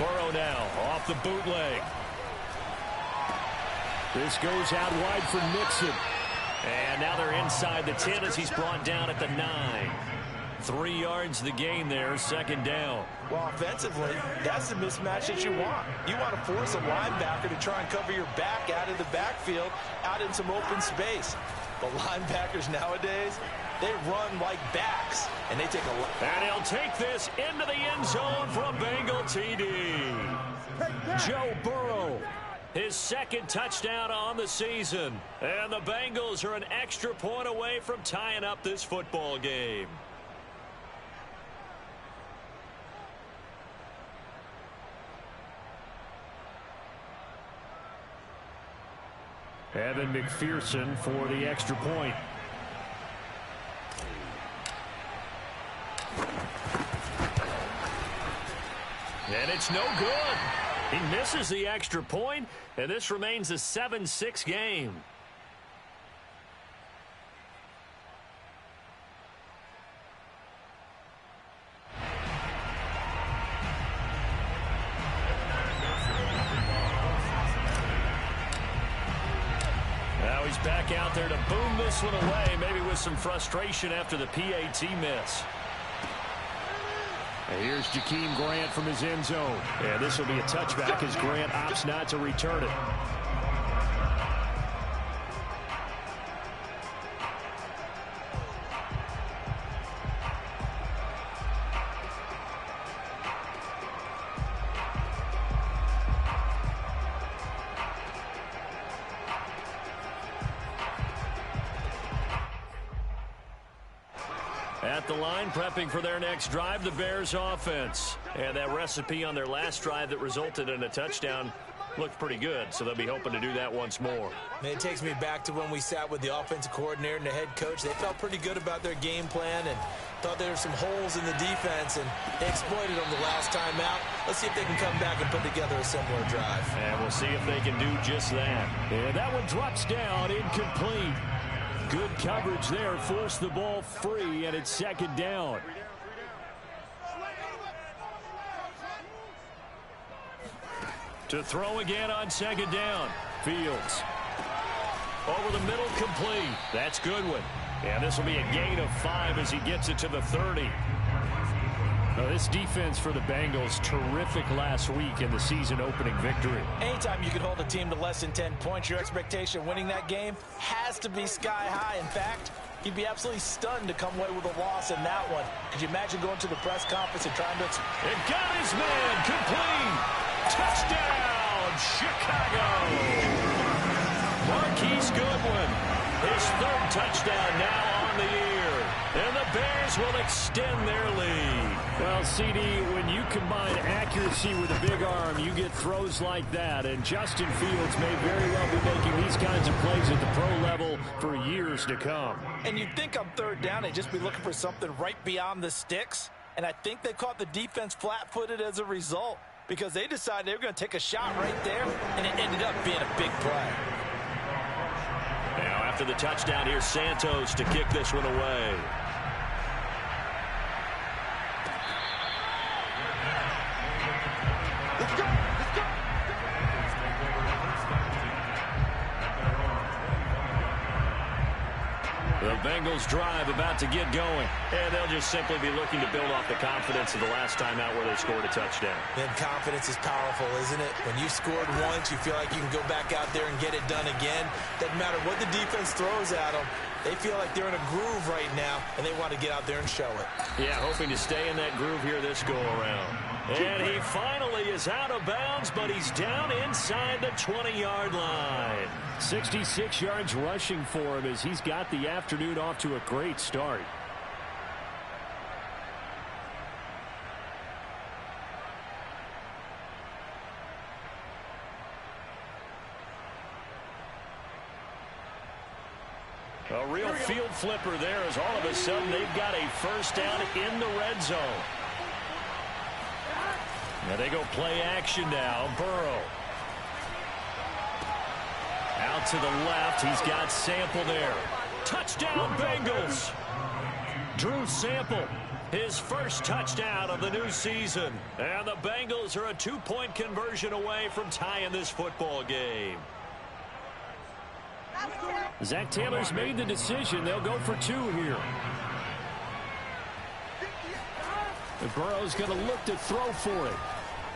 Burrow now off the bootleg. This goes out wide for Nixon. And now they're inside the 10 as he's brought down at the 9. 3 yards the gain there, second down. Well, offensively, that's the mismatch that you want. You want to force a linebacker to try and cover your back out of the backfield, out in some open space. The linebackers nowadays, they run like backs, and they take a lot. And he'll take this into the end zone for a Bengal TD. Joe Burrow, his second touchdown on the season. And the Bengals are an extra point away from tying up this football game. Evan McPherson for the extra point. And it's no good. He misses the extra point, and this remains a 7-6 game. Now he's back out there to boom this one away, maybe with some frustration after the PAT miss. And here's Jakeem Grant from his end zone. And this will be a touchback as Grant opts not to return it. At the line, prepping for their next drive, the Bears offense. And that recipe on their last drive that resulted in a touchdown looked pretty good, so they'll be hoping to do that once more. It takes me back to when we sat with the offensive coordinator and the head coach. They felt pretty good about their game plan and thought there were some holes in the defense, and they exploited them the last time out. Let's see if they can come back and put together a similar drive. And we'll see if they can do just that. And that one drops down, incomplete. Good coverage there, forced the ball free, and it's second down. To throw again on second down. Fields. Over the middle, complete. That's Goodwin. And this will be a gain of 5 as he gets it to the 30. Now, this defense for the Bengals, terrific last week in the season-opening victory. Anytime you can hold a team to less than 10 points, your expectation of winning that game has to be sky high. In fact, you'd be absolutely stunned to come away with a loss in that one. Could you imagine going to the press conference and trying to... It got his man, complete. Touchdown, Chicago. Marquise Goodwin, his third touchdown now on the year. And the Bears will extend their lead. Well, CD, when you combine accuracy with a big arm, you get throws like that. And Justin Fields may very well be making these kinds of plays at the pro level for years to come. And you'd think on third down, they'd just be looking for something right beyond the sticks. And I think they caught the defense flat-footed as a result, because they decided they were going to take a shot right there, and it ended up being a big play. Now, after the touchdown, here's Santos to kick this one away. The Bengals drive about to get going, and they'll just simply be looking to build off the confidence of the last time out where they scored a touchdown. Then confidence is powerful, isn't it? When you scored once, you feel like you can go back out there and get it done again. Doesn't matter what the defense throws at them. They feel like they're in a groove right now, and they want to get out there and show it. Yeah, hoping to stay in that groove here this go-around. And he finally is out of bounds, but he's down inside the 20-yard line. 66 yards rushing for him as he's got the afternoon off to a great start. A real field flipper there as all of a sudden they've got a first down in the red zone. Now they go play action now. Burrow. Out to the left. He's got Sample there. Touchdown, Bengals. Drew Sample, his first touchdown of the new season. And the Bengals are a 2-point conversion away from tying this football game. Zach Taylor's made the decision. They'll go for 2 here. Burrow's going to look to throw for it.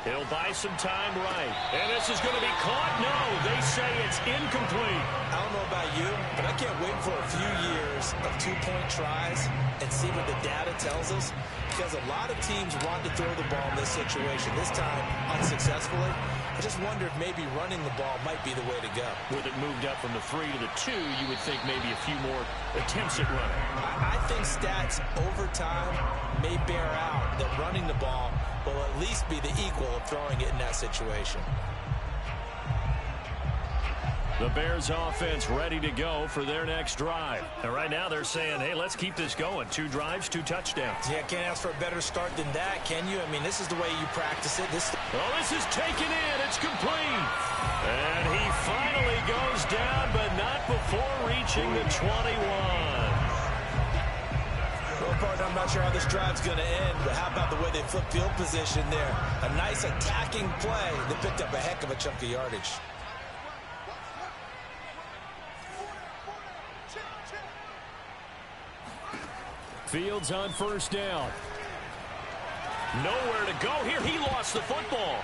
He'll buy some time right. And this is going to be caught. No, they say it's incomplete. I don't know about you, but I can't wait for a few years of 2-point tries and see what the data tells us. Because a lot of teams want to throw the ball in this situation. This time, unsuccessfully. I just wonder if maybe running the ball might be the way to go. With it moved up from the 3 to the 2, you would think maybe a few more attempts at running. I think stats over time may bear out that running the ball will at least be the equal of throwing it in that situation. The Bears offense ready to go for their next drive. And right now they're saying, hey, let's keep this going. 2 drives, 2 touchdowns. Yeah, can't ask for a better start than that, can you? I mean, this is the way you practice it. This is taken in. It's complete. And he finally goes down, but not before reaching the 21. Well, partner, I'm not sure how this drive's going to end, but how about the way they flip field position there? A nice attacking play that picked up a heck of a chunk of yardage. Fields on first down. Nowhere to go here. He lost the football.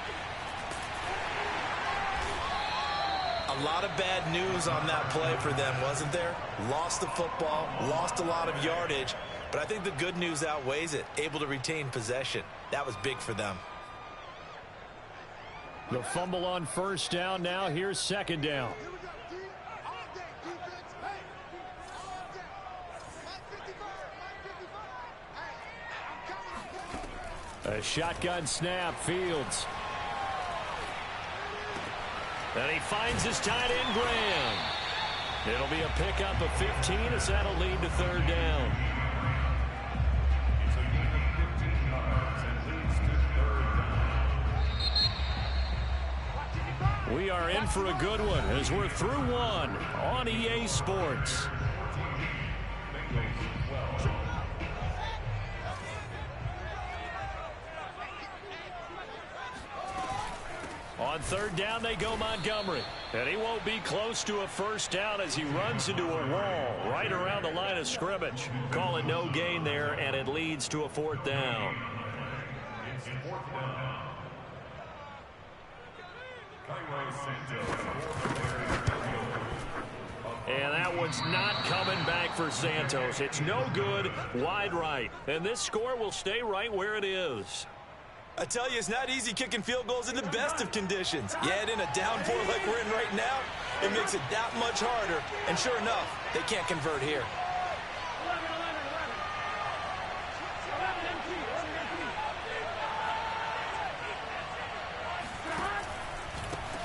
A lot of bad news on that play for them, wasn't there? Lost the football, lost a lot of yardage, but I think the good news outweighs it. Able to retain possession. That was big for them. The fumble on first down. Now here's second down. A shotgun snap. Fields. And he finds his tight end, Graham. It'll be a pickup of 15 as that'll lead to third down. We are in for a good one as we're through one on EA Sports. On third down, they go Montgomery. And he won't be close to a first down as he runs into a wall right around the line of scrimmage. Call it no gain there, and it leads to a fourth down. And that one's not coming back for Santos. It's no good, wide right. And this score will stay right where it is. I tell you, it's not easy kicking field goals in the best of conditions. Yet in a downpour like we're in right now, it makes it that much harder. And sure enough, they can't convert here.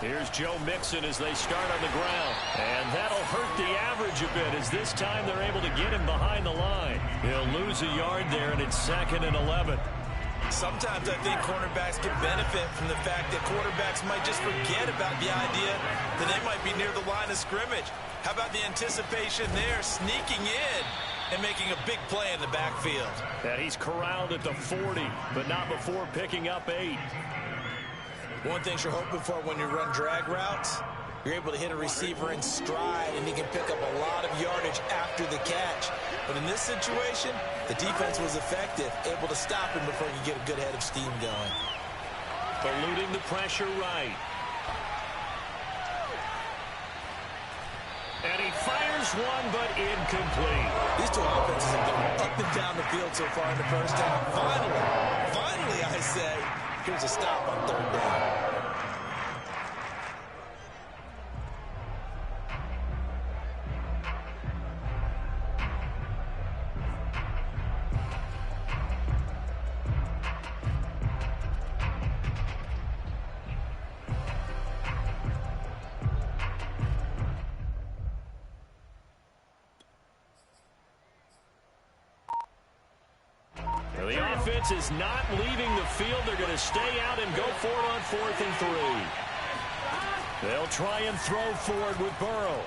Here's Joe Mixon as they start on the ground. And that'll hurt the average a bit as this time they're able to get him behind the line. He'll lose a yard there, and it's 2nd and 11. Sometimes I think cornerbacks can benefit from the fact that quarterbacks might just forget about the idea that they might be near the line of scrimmage. How about the anticipation there, sneaking in and making a big play in the backfield? And he's corralled at the 40, but not before picking up 8. One thing you're hoping for when you run drag routes, you're able to hit a receiver in stride, and he can pick up a lot of yardage after the catch. But in this situation, the defense was effective, able to stop him before he could get a good head of steam going. Eluding the pressure right. And he fires one, but incomplete. These two offenses have gone up and down the field so far in the first half. Finally, I say, here's a stop on third down. The offense is not leaving the field. They're going to stay out and go for it on 4th and 3. They'll try and throw forward with Burrow.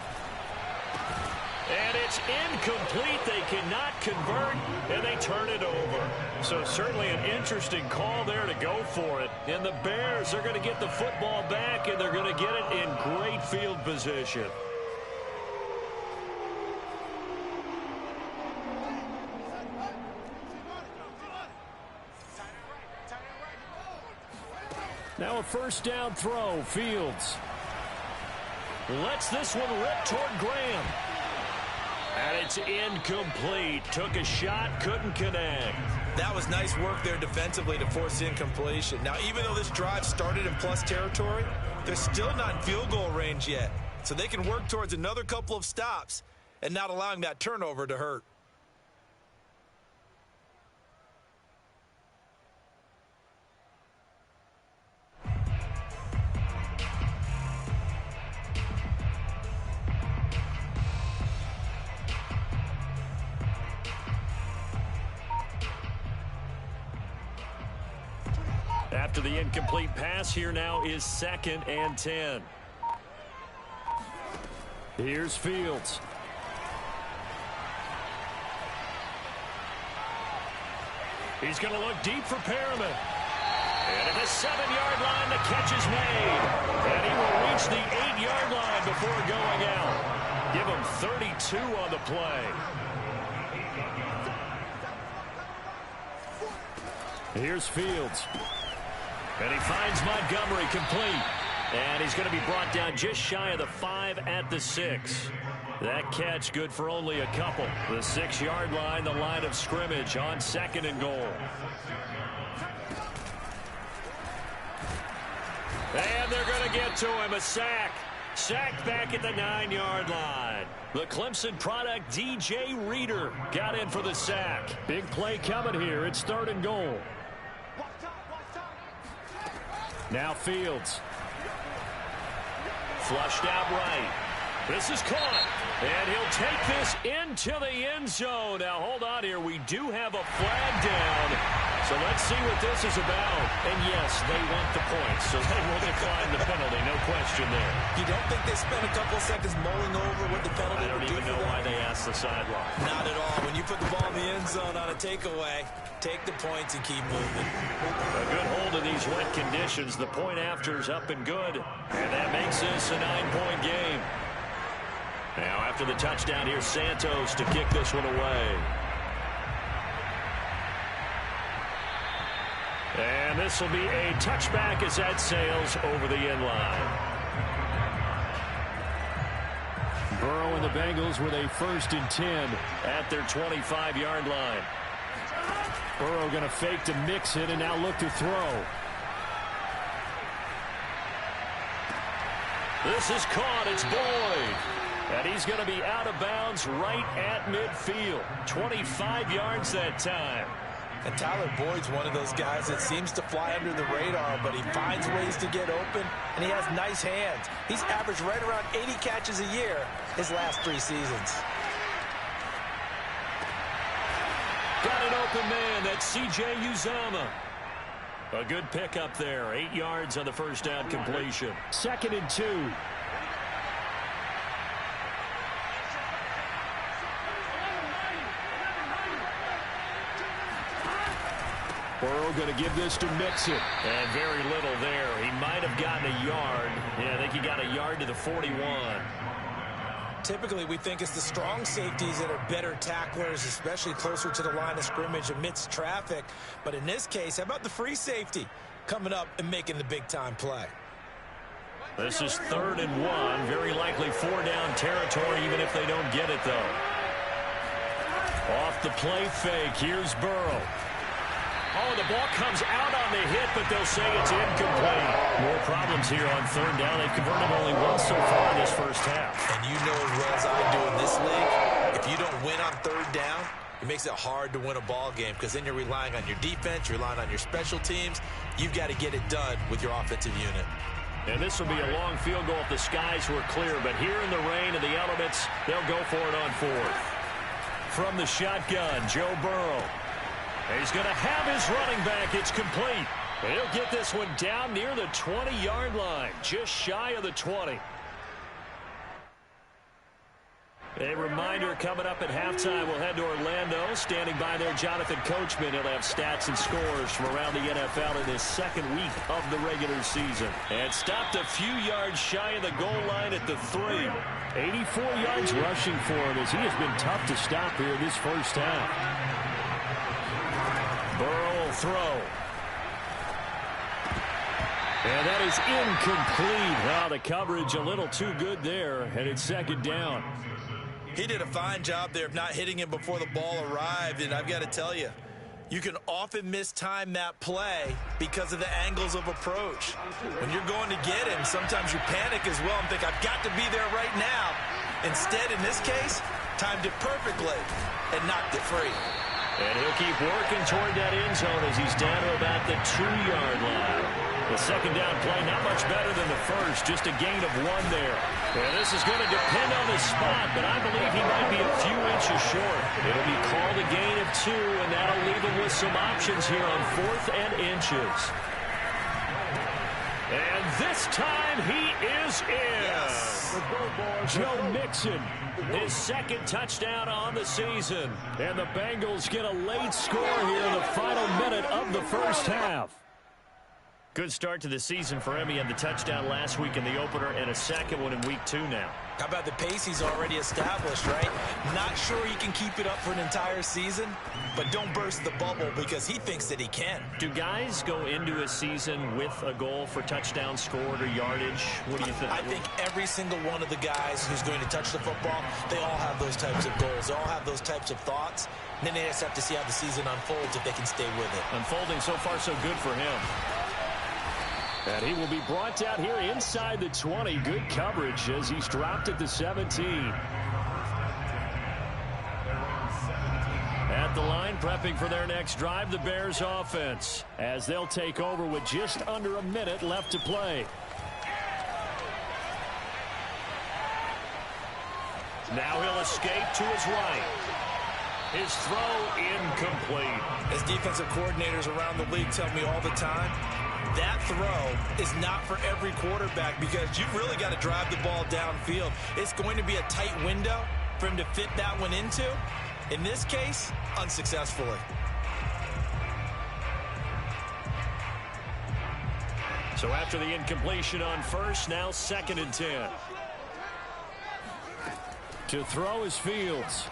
And it's incomplete. They cannot convert, and they turn it over. So certainly an interesting call there to go for it. And the Bears are going to get the football back, and they're going to get it in great field position. Now a first down throw, Fields. Lets this one rip toward Graham. And it's incomplete. Took a shot, couldn't connect. That was nice work there defensively to force incompletion. Now, even though this drive started in plus territory, they're still not in field goal range yet. So they can work towards another couple of stops and not allowing that turnover to hurt. After the incomplete pass, here now is 2nd and 10. Here's Fields. He's going to look deep for Perriman. And at the 7-yard line, the catch is made. And he will reach the 8-yard line before going out. Give him 32 on the play. Here's Fields. And he finds Montgomery complete. And he's going to be brought down just shy of the 5 at the 6. That catch good for only a couple. The 6-yard line, the line of scrimmage on 2nd and goal. And they're going to get to him, a sack. Sacked back at the 9-yard line. The Clemson product, DJ Reader, got in for the sack. Big play coming here. It's 3rd and goal. Now Fields. Flushed out right. This is caught. And he'll take this into the end zone. Now, hold on here. We do have a flag down. So let's see what this is about. And, yes, they want the points, so they will decline the penalty. No question there. You don't think they spent a couple seconds mulling over what the penalty I don't even know why they asked the sideline. Not at all. When you put the ball in the end zone on a takeaway, take the points and keep moving. A good hold of these wet conditions. The point after's up and good. And that makes this a 9-point game. Now, after the touchdown, here's Santos to kick this one away. And this will be a touchback as that sails over the end line. Burrow and the Bengals with a 1st and 10 at their 25-yard line. Burrow going to fake to mix it and now look to throw. This is caught. It's Boyd. And he's going to be out of bounds right at midfield. 25 yards that time. And Tyler Boyd's one of those guys that seems to fly under the radar, but he finds ways to get open, and he has nice hands. He's averaged right around 80 catches a year his last 3 seasons. Got an open man. That's C.J. Uzomah. A good pickup there. 8 yards on the first down completion. 2nd and 2. Burrow going to give this to Mixon. And very little there. He might have gotten a yard. Yeah, I think he got a yard to the 41. Typically, we think it's the strong safeties that are better tacklers, especially closer to the line of scrimmage amidst traffic. But in this case, how about the free safety coming up and making the big-time play? This is 3rd and 1. Very likely 4-down territory, even if they don't get it, though. Off the play fake. Here's Burrow. Oh, the ball comes out on the hit, but they'll say it's incomplete. More problems here on 3rd down. They've converted only once so far in this first half. And you know as well as I do in this league, if you don't win on 3rd down, it makes it hard to win a ball game because then you're relying on your defense, you're relying on your special teams. You've got to get it done with your offensive unit. And this will be a long field goal if the skies were clear. But here in the rain and the elements, they'll go for it on 4th. From the shotgun, Joe Burrow. He's going to have his running back. It's complete. He'll get this one down near the 20-yard line, just shy of the 20. A reminder coming up at halftime, we'll head to Orlando. Standing by there, Jonathan Coachman. He'll have stats and scores from around the NFL in his second week of the regular season. And stopped a few yards shy of the goal line at the 3. 84 yards rushing for him as he has been tough to stop here this first half. Burrow will throw. And that is incomplete. Wow, the coverage a little too good there, and it's second down. He did a fine job there of not hitting him before the ball arrived, and I've got to tell you, you can often mistime that play because of the angles of approach. When you're going to get him, sometimes you panic as well and think, I've got to be there right now. Instead, in this case, timed it perfectly and knocked it free. And he'll keep working toward that end zone as he's down to about the 2-yard line. The second down play, not much better than the first, just a gain of 1 there. And this is going to depend on the spot, but I believe he might be a few inches short. It'll be called a gain of 2, and that'll leave him with some options here on 4th and inches. And this time he is in. Yes. Joe Mixon, his second touchdown on the season. And the Bengals get a late score here in the final minute of the first half. Good start to the season for him. He had the touchdown last week in the opener and a second one in week 2 now. How about the pace he's already established, right? Not sure he can keep it up for an entire season, but don't burst the bubble because he thinks that he can. Do guys go into a season with a goal for touchdowns scored or yardage? What do you think? I think every single one of the guys who's going to touch the football, they all have those types of goals. They all have those types of thoughts. And then they just have to see how the season unfolds if they can stay with it. Unfolding so far so good for him. And he will be brought down here inside the 20. Good coverage as he's dropped at the 17. At the line, prepping for their next drive, the Bears offense, as they'll take over with just under a minute left to play. Now he'll escape to his right. His throw incomplete. As defensive coordinators around the league tell me all the time, that throw is not for every quarterback because you've really got to drive the ball downfield. It's going to be a tight window for him to fit that one into. In this case, unsuccessfully. So after the incompletion on first, now 2nd and 10. To throw is Fields.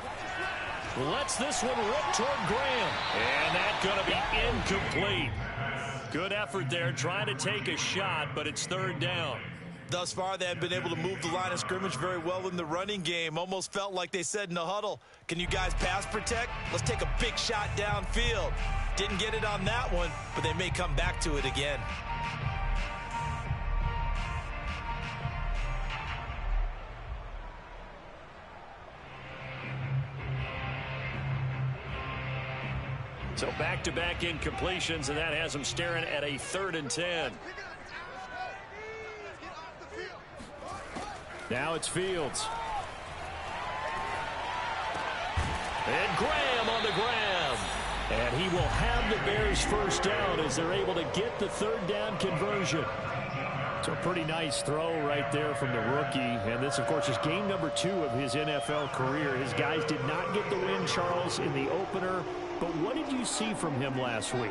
Lets this one rip toward Graham. And that's going to be incomplete. Good effort there, trying to take a shot, but it's 3rd down. Thus far, they have been able to move the line of scrimmage very well in the running game. Almost felt like they said in the huddle, can you guys pass protect? Let's take a big shot downfield. Didn't get it on that one, but they may come back to it again. So back-to-back incompletions, and that has them staring at a 3rd and 10. Now it's Fields. And Graham on the ground. And he will have the Bears first down as they're able to get the 3rd down conversion. So a pretty nice throw right there from the rookie. And this, of course, is game number 2 of his NFL career. His guys did not get the win, Charles, in the opener. But what did you see from him last week?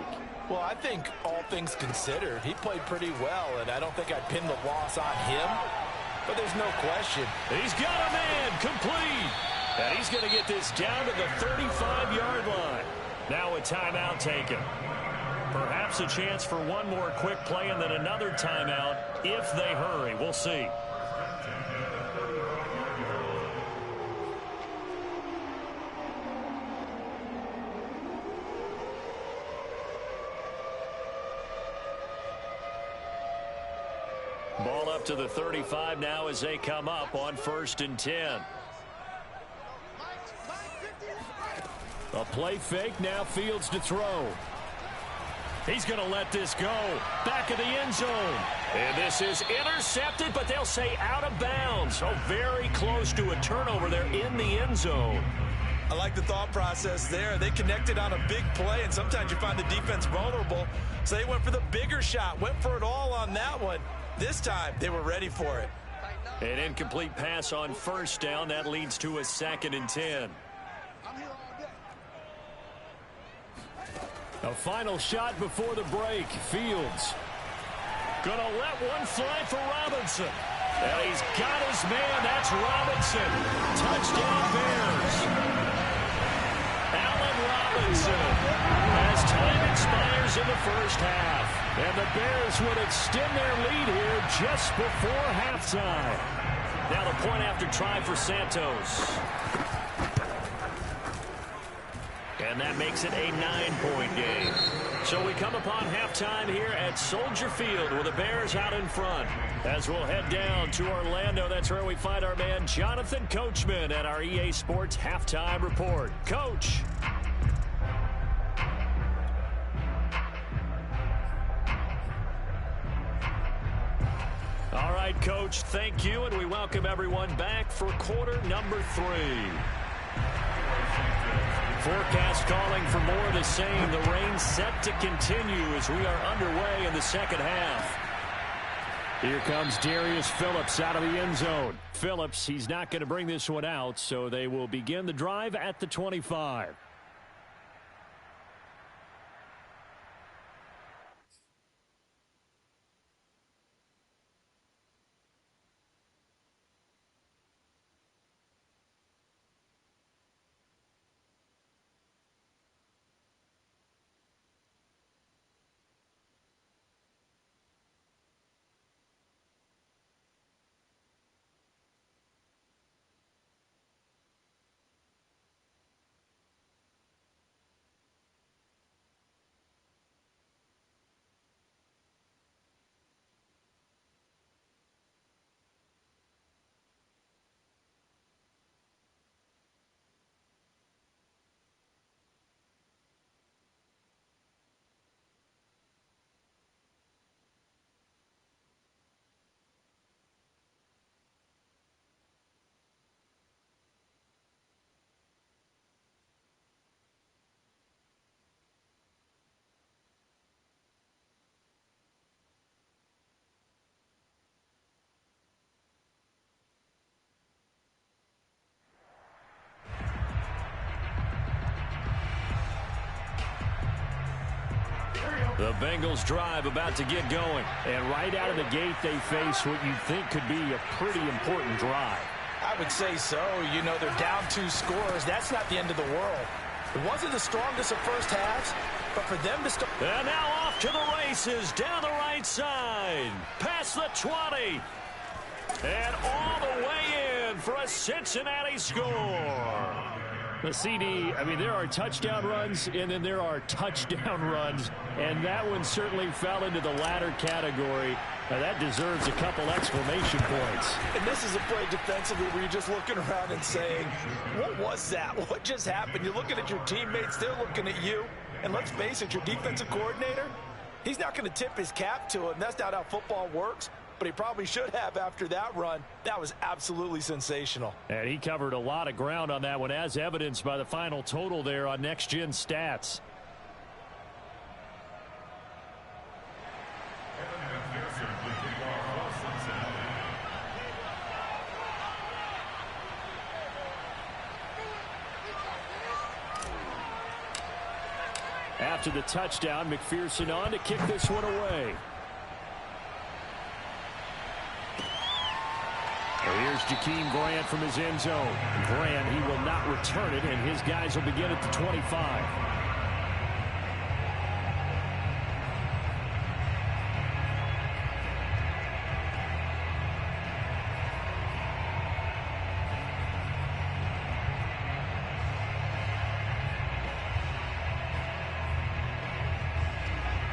Well, I think all things considered, he played pretty well, and I don't think I'd pin the loss on him. But there's no question. He's got a man complete. And he's going to get this down to the 35-yard line. Now a timeout taken. Perhaps a chance for one more quick play and then another timeout if they hurry. We'll see. Ball up to the 35 now as they come up on 1st and 10. A play fake, now Fields to throw. He's going to let this go. Back of the end zone. And this is intercepted, but they'll say out of bounds. So very close to a turnover there in the end zone. I like the thought process there. They connected on a big play, and sometimes you find the defense vulnerable. So they went for the bigger shot, went for it all on that one. This time, they were ready for it. An incomplete pass on first down. That leads to a 2nd and 10. A final shot before the break. Fields gonna let one fly for Robinson. And he's got his man. That's Robinson. Touchdown Bears. Allen Robinson as time expires in the first half. And the Bears would extend their lead here just before halftime. Now the point after try for Santos. And that makes it a 9-point game. So we come upon halftime here at Soldier Field with the Bears out in front. As we'll head down to Orlando, that's where we find our man Jonathan Coachman at our EA Sports Halftime Report. Coach. All right, Coach, thank you, and we welcome everyone back for quarter number 3. Forecast calling for more of the same. The rain set to continue as we are underway in the second half. Here comes Darius Phillips out of the end zone. Phillips, he's not going to bring this one out, so they will begin the drive at the 25. The Bengals drive about to get going. And right out of the gate, they face what you'd think could be a pretty important drive. I would say so. You know, they're down 2 scores. That's not the end of the world. It wasn't the strongest of first halves, but for them to start. And now off to the races down the right side. Past the 20. And all the way in for a Cincinnati score. The CD, I mean, there are touchdown runs, and then there are touchdown runs, and that one certainly fell into the latter category. Now, that deserves a couple exclamation points. And this is a play defensively where you're just looking around and saying, what was that? What just happened? You're looking at your teammates, they're looking at you, and let's face it, your defensive coordinator, he's not going to tip his cap to him. That's not how football works. But he probably should have after that run. That was absolutely sensational. And he covered a lot of ground on that one, as evidenced by the final total there on Next Gen Stats. After the touchdown, McPherson on to kick this one away. Here's Jakeem Grant from his end zone. Grant, he will not return it, and his guys will begin at the 25.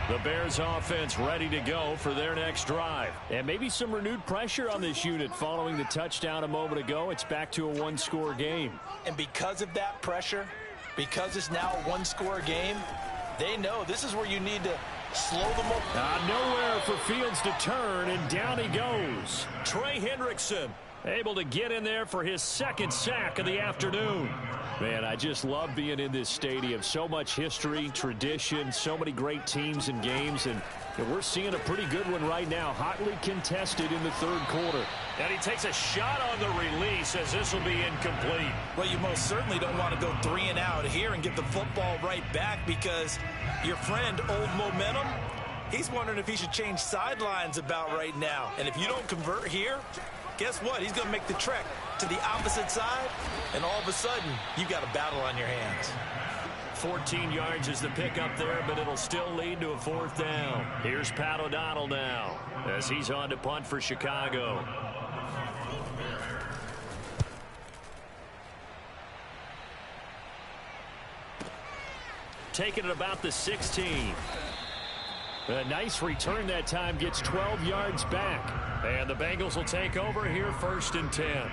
The Bears offense ready to go for their next drive. And maybe some renewed pressure on this unit following the touchdown a moment ago. It's back to a 1-score game. And because of that pressure, because it's now a 1-score game, they know this is where you need to slow them up. Nowhere for Fields to turn, and down he goes. Trey Hendrickson able to get in there for his second sack of the afternoon. Man, I just love being in this stadium. So much history, tradition, so many great teams and games, and we're seeing a pretty good one right now. Hotly contested in the third quarter. And he takes a shot on the release as this will be incomplete. Well, you most certainly don't want to go 3 and out here and get the football right back because your friend, Old Momentum, he's wondering if he should change sidelines about right now. And if you don't convert here, guess what? He's going to make the trek to the opposite side, and all of a sudden, you've got a battle on your hands. 14 yards is the pickup there, but it'll still lead to a 4th down. Here's Pat O'Donnell now as he's on to punt for Chicago. Taking it about the 16. A nice return that time, gets 12 yards back. And the Bengals will take over here 1st and 10.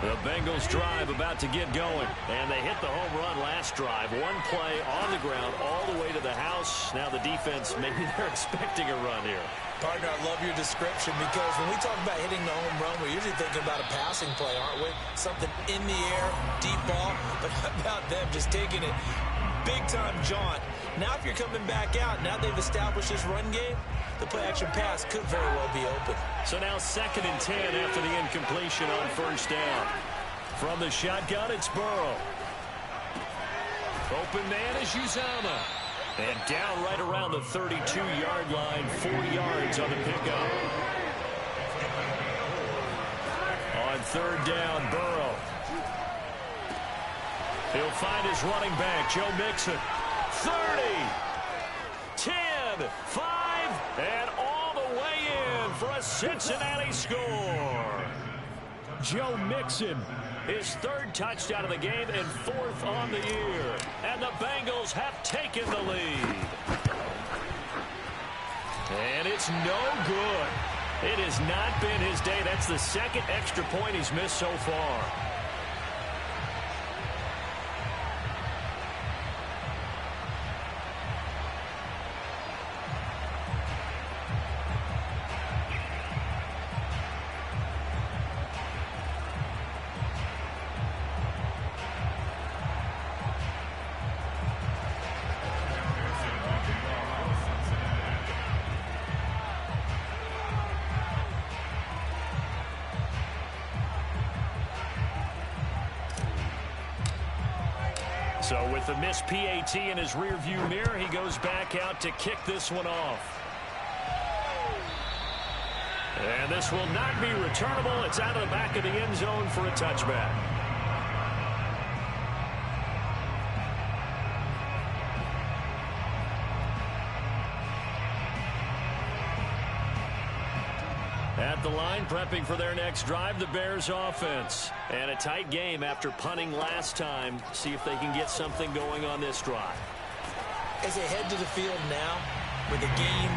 The Bengals drive about to get going. And they hit the home run last drive. One play on the ground all the way to the house. Now the defense, maybe they're expecting a run here. Partner, I love your description because when we talk about hitting the home run, we're usually thinking about a passing play, aren't we? Something in the air, deep ball. But how about them just taking it big-time jaunt? Now if you're coming back out, now they've established this run game, the play-action pass could very well be open. So now 2nd and 10 after the incompletion on 1st down. From the shotgun, it's Burrow. Open man is Uzama. And down right around the 32-yard line, 4 yards on the pickup. On 3rd down, Burrow. He'll find his running back, Joe Mixon. 30, 10, 5, and all the way in for a Cincinnati score. Joe Mixon, his 3rd touchdown of the game and 4th on the year. And the Bengals have taken the lead. And it's no good. It has not been his day. That's the 2nd extra point he's missed so far. So with the missed PAT in his rearview mirror, he goes back out to kick this one off. And this will not be returnable. It's out of the back of the end zone for a touchback. At the line, prepping for their next drive, the Bears offense. And a tight game after punting last time. See if they can get something going on this drive. As they head to the field now, with the game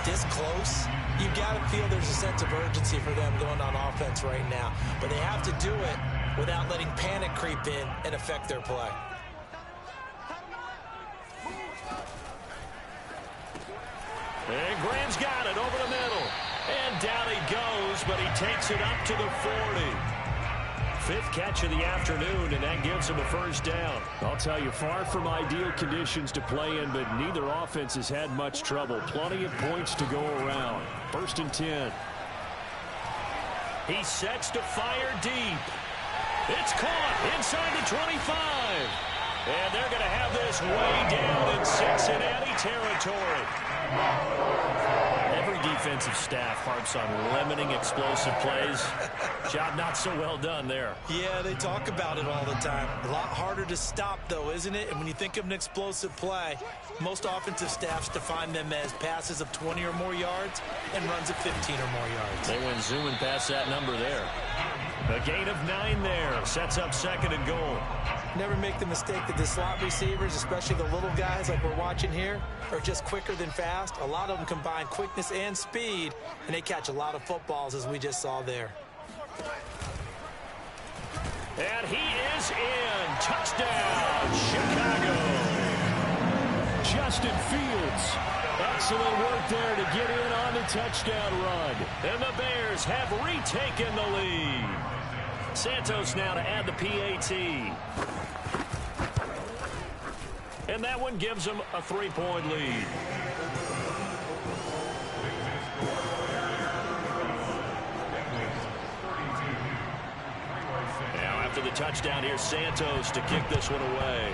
this close, you've got to feel there's a sense of urgency for them going on offense right now. But they have to do it without letting panic creep in and affect their play. And Graham's got it over the middle. And down he goes, but he takes it up to the 40. 5th catch of the afternoon, and that gives him a 1st down. I'll tell you, far from ideal conditions to play in, but neither offense has had much trouble. Plenty of points to go around. 1st and 10. He sets to fire deep. It's caught inside the 25. And they're going to have this way down in Cincinnati territory. Every defensive staff harps on limiting explosive plays. Job not so well done there. Yeah, they talk about it all the time. A lot harder to stop, though, isn't it? And when you think of an explosive play, most offensive staffs define them as passes of 20 or more yards and runs of 15 or more yards. They went zooming past that number there. A gain of 9 there. Sets up 2nd and goal. Never make the mistake that the slot receivers, especially the little guys like we're watching here, are just quicker than fast. A lot of them combine quickness and speed, and they catch a lot of footballs, as we just saw there. And he is in. Touchdown, Chicago. Justin Fields. Excellent work there to get in on the touchdown run. And the Bears have retaken the lead. Santos now to add the PAT. And that one gives them a 3-point lead. Now after the touchdown, here's Santos to kick this one away.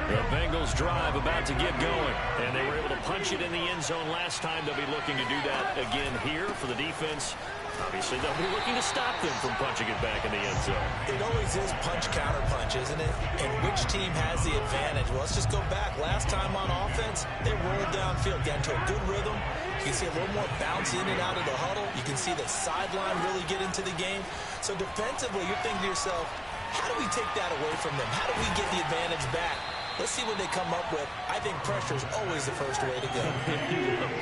The Bengals drive about to get going, and they were able to punch it in the end zone last time. They'll be looking to do that again here for the defense. Obviously, they'll be looking to stop them from punching it back in the end zone. It always is punch-counter-punch, isn't it? And which team has the advantage? Well, let's just go back. Last time on offense, they rolled downfield, got into a good rhythm. You can see a little more bounce in and out of the huddle. You can see the sideline really get into the game. So defensively, you're thinking to yourself, how do we take that away from them? How do we get the advantage back? Let's see what they come up with. I think pressure is always the first way to go.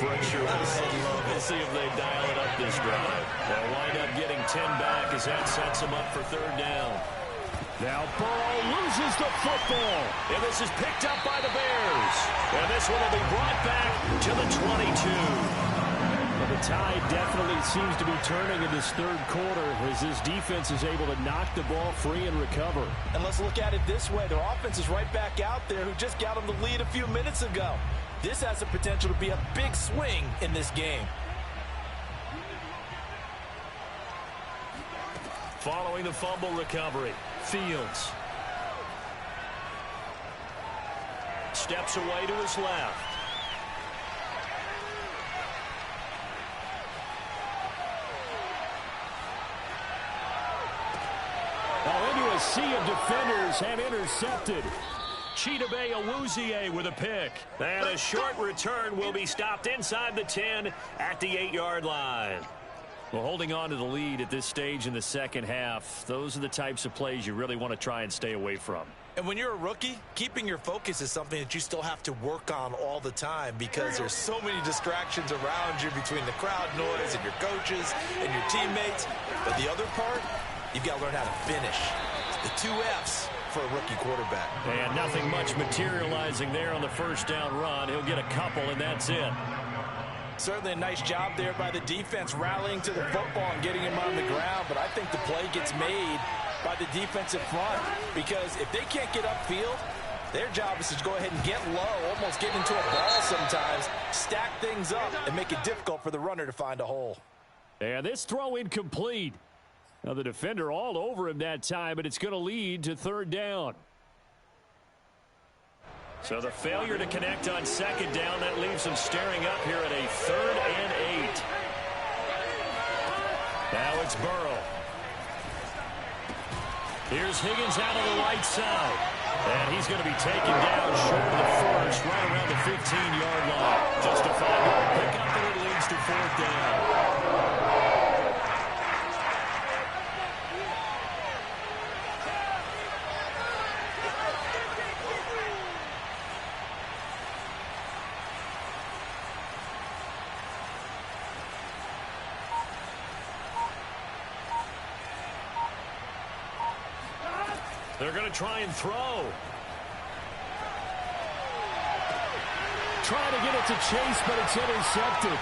Pressure. We'll see if they dial it up this drive. They'll wind up getting 10 back as that sets them up for third down. Now Burrow loses the football. And this is picked up by the Bears. And this one will be brought back to the 22. The tide definitely seems to be turning in this third quarter as this defense is able to knock the ball free and recover. And let's look at it this way. Their offense is right back out there who just got them the lead a few minutes ago. This has the potential to be a big swing in this game. Following the fumble recovery, Fields steps away to his left. Into a sea of defenders have intercepted. Chidobe Awuzie with a pick. And a short return will be stopped inside the 10 at the 8-yard line. Well, holding on to the lead at this stage in the second half, those are the types of plays you really want to try and stay away from. And when you're a rookie, keeping your focus is something that you still have to work on all the time because there's so many distractions around you between the crowd noise and your coaches and your teammates. But the other part, you've got to learn how to finish. The 2 F's for a rookie quarterback. And nothing much materializing there on the first down run. He'll get a couple, and that's it. Certainly a nice job there by the defense rallying to the football and getting him on the ground. But I think the play gets made by the defensive front because if they can't get upfield, their job is to go ahead and get low, almost get into a ball sometimes, stack things up, and make it difficult for the runner to find a hole. And this throw incomplete. Now the defender all over him that time, but it's going to lead to third down. So the failure to connect on second down, that leaves them staring up here at a 3rd and 8. Now it's Burrow. Here's Higgins out on the right side. And he's going to be taken down short of the first, right around the 15-yard line. Just a 5-yard pickup, and it leads to 4th down. They're going to try and throw. Trying to get it to Chase, but it's intercepted.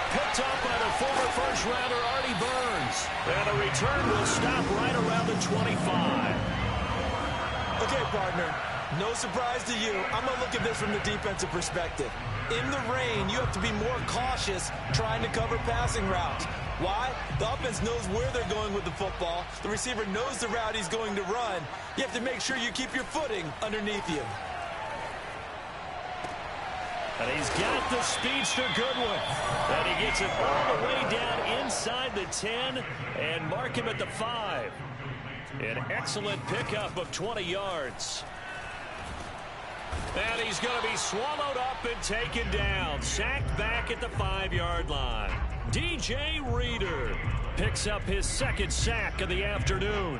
Picked up by the former first-rounder, Artie Burns. And the return will stop right around the 25. Okay, partner, no surprise to you. I'm going to look at this from the defensive perspective. In the rain, you have to be more cautious trying to cover passing routes. Why? The offense knows where they're going with the football. The receiver knows the route he's going to run. You have to make sure you keep your footing underneath you. And he's got the speedster Goodwin. And he gets it all the way down inside the 10 and mark him at the 5. An excellent pickup of 20 yards. And he's going to be swallowed up and taken down. Sacked back at the 5-yard line. DJ Reader picks up his 2nd sack of the afternoon.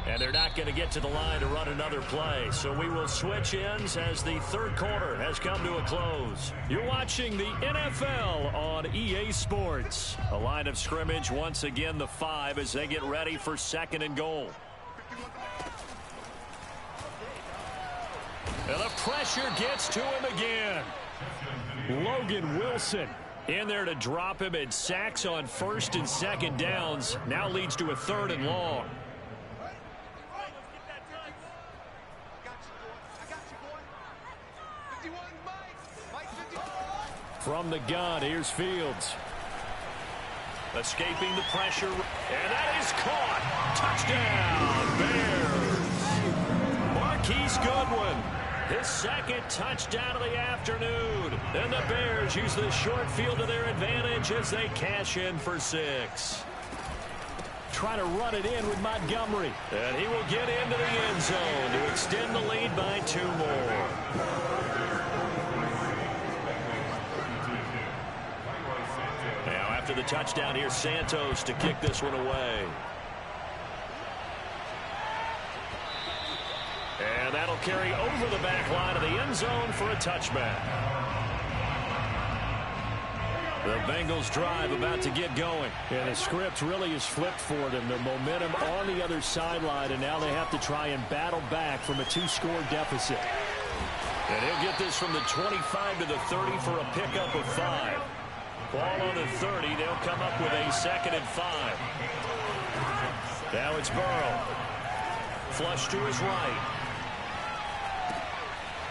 And they're not going to going to get to the line to run another play. So we will switch ends as the third quarter has come to a close. You're watching the NFL on EA Sports. A line of scrimmage once again, the 5 as they get ready for second and goal. And the pressure gets to him again. Logan Wilson in there to drop him, and sacks on first and second downs. Now leads to a third and long. From the gun, here's Fields. Escaping the pressure, and that is caught. Touchdown, Bears. Marquise Goodwin, his second touchdown of the afternoon. And the Bears use the short field to their advantage as they cash in for 6. Trying to run it in with Montgomery. And he will get into the end zone to extend the lead by 2 more. Now after the touchdown, here's Santos to kick this one away. And that'll carry over the back line of the end zone for a touchback. The Bengals drive about to get going. And the script really is flipped for them. The momentum on the other sideline, and now they have to try and battle back from a 2-score deficit. And he'll get this from the 25 to the 30 for a pickup of 5. Ball on the 30. They'll come up with a 2nd and 5. Now it's Burrow. Flush to his right.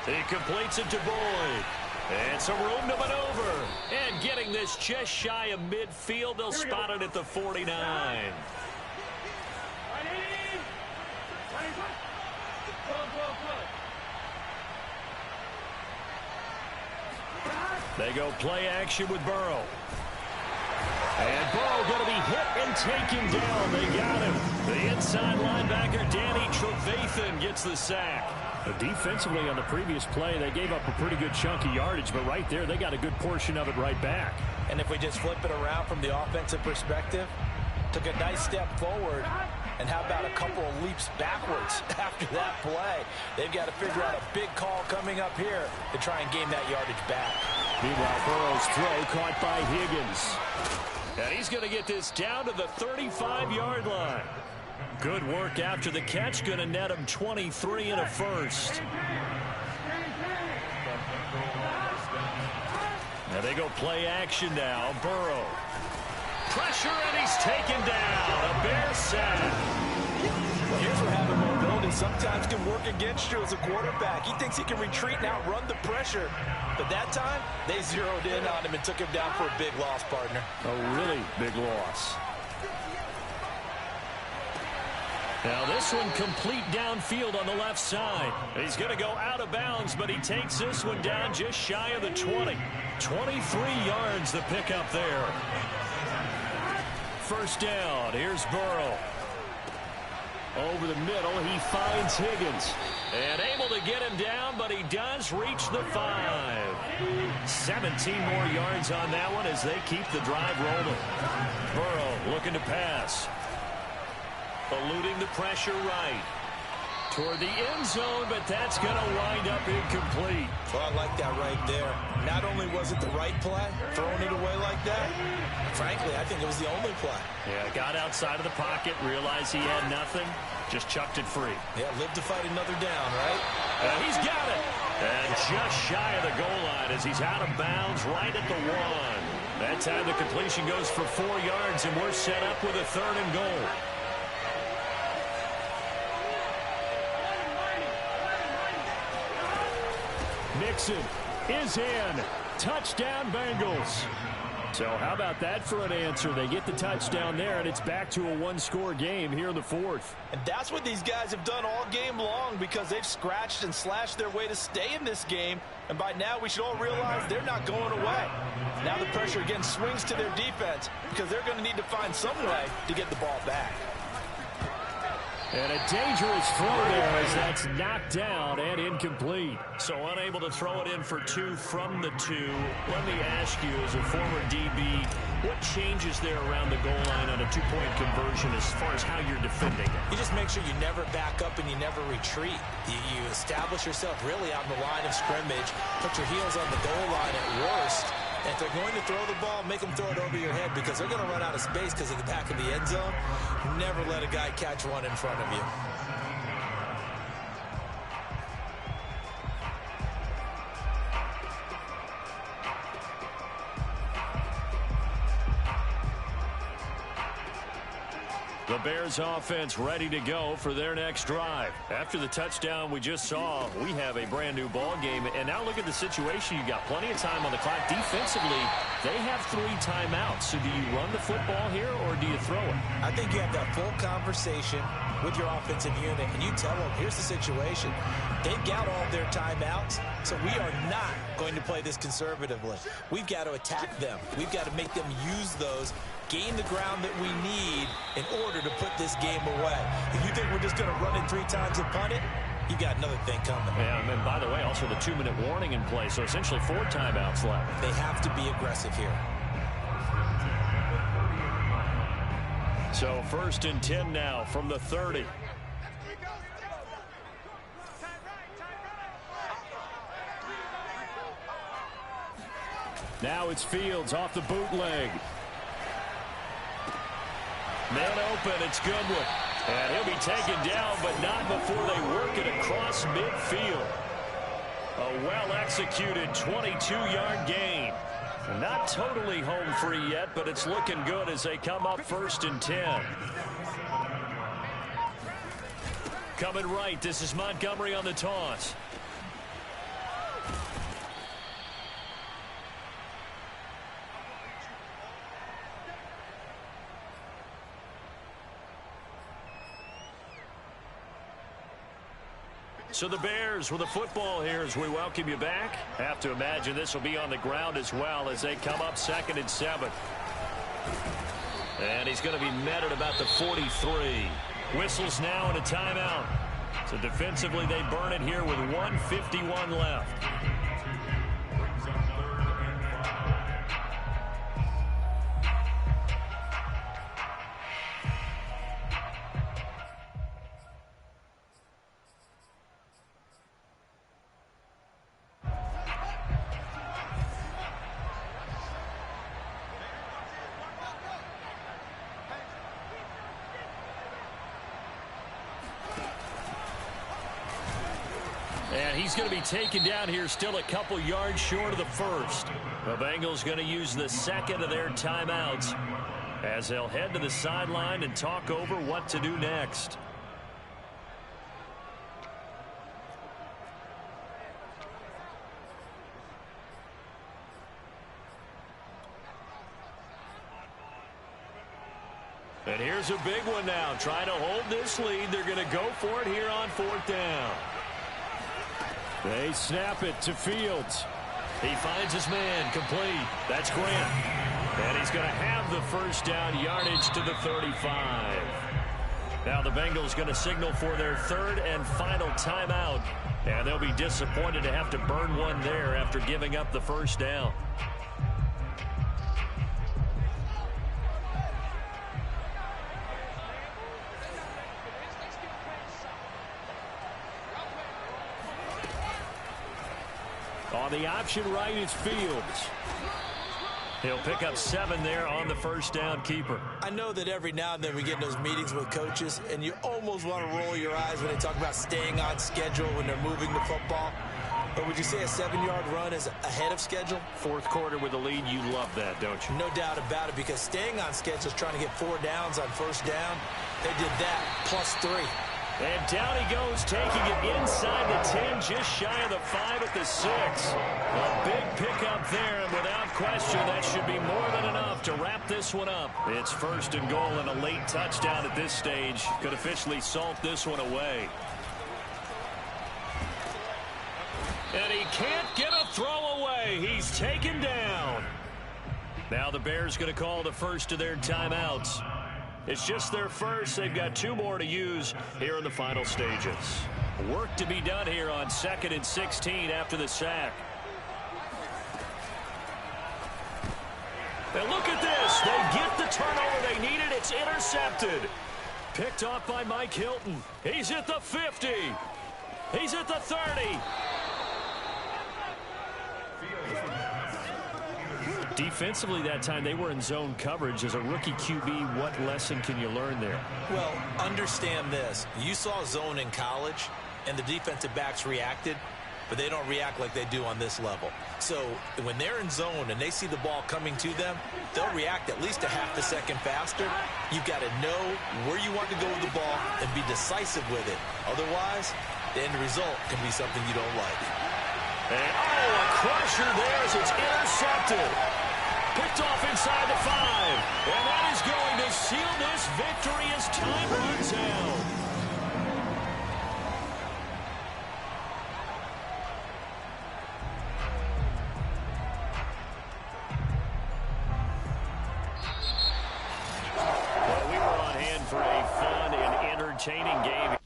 He completes it to Boyd. And some room to maneuver. And getting this just shy of midfield. They'll spot it at the 49. They go play action with Burrow. And Burrow going to be hit and taken down. They got him. The inside linebacker, Danny Trevathan, gets the sack. Defensively on the previous play, they gave up a pretty good chunk of yardage, but right there, they got a good portion of it right back. And if we just flip it around from the offensive perspective, took a nice step forward, and how about a couple of leaps backwards after that play? They've got to figure out a big call coming up here to try and gain that yardage back. Meanwhile, Burrow's throw caught by Higgins. And he's going to get this down to the 35-yard line. Good work after the catch. Going to net him 23 and a first. Now they go play action now. Burrow. Pressure, and he's taken down. A Bear sack. Well, here's where having mobility sometimes can work against you as a quarterback. He thinks he can retreat and outrun the pressure. But that time, they zeroed in on him and took him down for a big loss, partner. A really big loss. Now this one complete downfield on the left side. He's going to go out of bounds, but he takes this one down just shy of the 20. 23 yards the pickup there. First down. Here's Burrow. Over the middle, he finds Higgins. And able to get him down, but he does reach the 5. 17 more yards on that one as they keep the drive rolling. Burrow looking to pass. Eluding the pressure right. Toward the end zone, but that's going to wind up incomplete. Well, I like that right there. Not only was it the right play, throwing it away like that, frankly, I think it was the only play. Yeah, got outside of the pocket, realized he had nothing, just chucked it free. Yeah, live to fight another down, right? And he's got it. And just shy of the goal line as he's out of bounds right at the 1. That time the completion goes for 4 yards, and we're set up with a 3rd and goal. Nixon is in. Touchdown, Bengals. So how about that for an answer? They get the touchdown there, and it's back to a 1-score game here in the 4th. And that's what these guys have done all game long, because they've scratched and slashed their way to stay in this game. And by now, we should all realize they're not going away. Now the pressure again swings to their defense, because they're going to need to find some way to get the ball back. And a dangerous throw there as that's knocked down and incomplete. So unable to throw it in for 2 from the 2. Let me ask you, as a former DB, what changes there around the goal line on a 2-point conversion as far as how you're defending it? You just make sure you never back up and you never retreat. You establish yourself really on the line of scrimmage, put your heels on the goal line at worst. And if they're going to throw the ball, make them throw it over your head because they're going to run out of space because of the back of the end zone. Never let a guy catch one in front of you. The Bears offense ready to go for their next drive. After the touchdown we just saw, we have a brand new ball game. And now look at the situation. You got plenty of time on the clock. Defensively, they have 3 timeouts. So do you run the football here or do you throw it? I think you have that full conversation with your offensive unit, and you tell them, here's the situation. They've got all their timeouts, so we are not going to play this conservatively. We've got to attack them. We've got to make them use those, gain the ground that we need in order to put this game away. If you think we're just going to run it 3 times and punt it, you got another thing coming. Yeah, and by the way, also the 2-minute warning in play, so essentially 4 timeouts left. They have to be aggressive here. So 1st and 10 now from the 30. Now it's Fields off the bootleg. Man open, it's Goodwin. And he'll be taken down, but not before they work it across midfield. A well-executed 22-yard gain. Not totally home free yet, but it's looking good as they come up 1st and 10. Coming right, this is Montgomery on the toss. So the Bears with the football here as we welcome you back. Have to imagine this will be on the ground as well as they come up 2nd and 7. And he's going to be met at about the 43. Whistles now and a timeout. So defensively they burn it here with 1:51 left. And he's going to be taken down here still a couple yards short of the 1st. The Bengals going to use the 2nd of their timeouts as they'll head to the sideline and talk over what to do next. And here's a big one now. Trying to hold this lead. They're going to go for it here on 4th down. They snap it to Fields. He finds his man complete. That's Grant. And he's going to have the 1st down yardage to the 35. Now the Bengals going to signal for their 3rd and final timeout. And they'll be disappointed to have to burn one there after giving up the 1st down. On the option right, it's Fields. He'll pick up 7 there on the 1st down keeper. I know that every now and then we get in those meetings with coaches, and you almost want to roll your eyes when they talk about staying on schedule when they're moving the football. But would you say a 7-yard run is ahead of schedule? 4th quarter with the lead, you love that, don't you? No doubt about it, because staying on schedule is trying to get 4 downs on 1st down. They did that, plus 3. And down he goes, taking it inside the 10, just shy of the 5 at the 6. A big pickup there, and without question, that should be more than enough to wrap this one up. It's 1st and goal, and a late touchdown at this stage could officially salt this one away. And he can't get a throw away. He's taken down. Now the Bears going to call the 1st of their timeouts. It's just their first. They've got 2 more to use here in the final stages. Work to be done here on 2nd and 16 after the sack. And look at this. They get the turnover they needed. It's intercepted. Picked off by Mike Hilton. He's at the 50. He's at the 30. Defensively that time, they were in zone coverage. As a rookie QB, what lesson can you learn there? Well, understand this. You saw zone in college, and the defensive backs reacted, but they don't react like they do on this level. So when they're in zone and they see the ball coming to them, they'll react at least a half a second faster. You've got to know where you want to go with the ball and be decisive with it. Otherwise, the end result can be something you don't like. And, a crusher there as it's intercepted. Picked off inside the 5. And that is going to seal this victory as time runs out. Well, we were on hand for a fun and entertaining game.